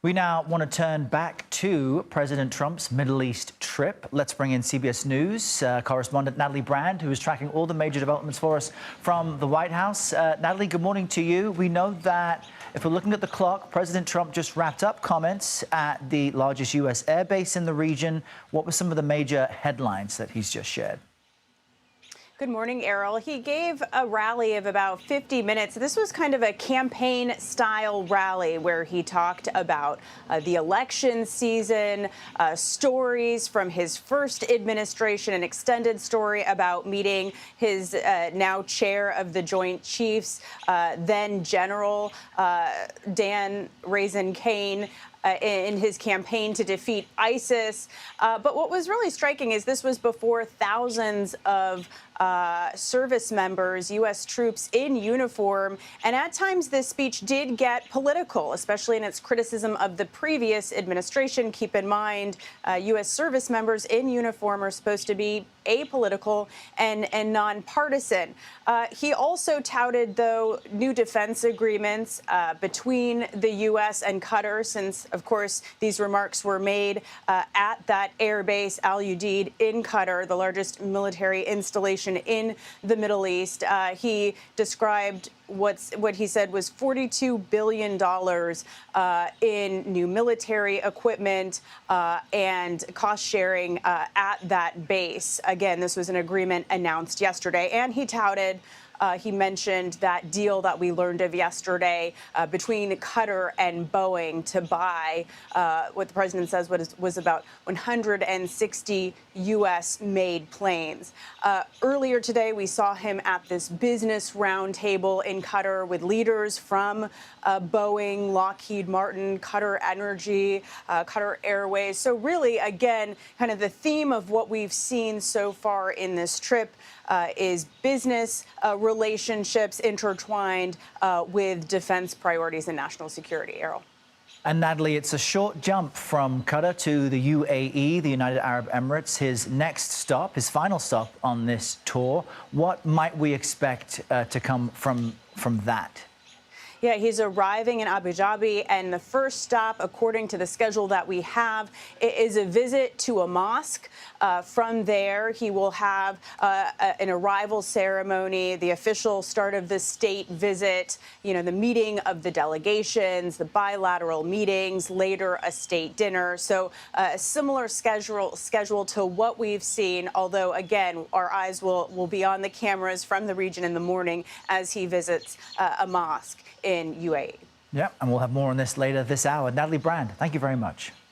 We now want to turn back to President Trump's Middle East trip. Let's bring in CBS News correspondent Natalie Brand, who is tracking all the major developments for us from the White House. Natalie, good morning to you. We know that if we're looking at the clock, President Trump just wrapped up comments at the largest U.S. airbase in the region. What were some of the major headlines that he's just shared? Good morning, Errol. He gave a rally of about 50 minutes. This was kind of a campaign-style rally where he talked about the election season, stories from his first administration, an extended story about meeting his now chair of the Joint Chiefs, then General Dan Raising Cane, in his campaign to defeat ISIS. But what was really striking is this was before thousands of service members, U.S. troops in uniform. And at times, this speech did get political, especially in its criticism of the previous administration. Keep in mind, U.S. service members in uniform are supposed to be apolitical and nonpartisan. He also touted, though, new defense agreements between the U.S. and Qatar, since, of course, these remarks were made at that airbase, Al Udeid, in Qatar, the largest military installation in the Middle East. He described what he said was $42 billion in new military equipment and cost sharing at that base. Again, this was an agreement announced yesterday, and he touted he mentioned that deal that we learned of yesterday between Qatar and Boeing to buy what the president says was about 160 U.S.-made planes. Earlier today, we saw him at this business roundtable in Qatar with leaders from Boeing, Lockheed Martin, Qatar Energy, Qatar Airways. So really, again, kind of the theme of what we've seen so far in this trip is business relationships intertwined with defense priorities and national security. Errol. And Natalie, it's a short jump from Qatar to the UAE, the United Arab Emirates, his next stop, his final stop on this tour. What might we expect to come from that? Yeah, he's arriving in Abu Dhabi, and the first stop, according to the schedule that we have, is a visit to a mosque. From there, he will have an arrival ceremony, the official start of the state visit, the meeting of the delegations, the bilateral meetings, later a state dinner. So a similar schedule to what we've seen, although, again, our eyes will be on the cameras from the region in the morning as he visits a mosque in UAE. Yeah, and we'll have more on this later this hour. Natalie Brand, thank you very much.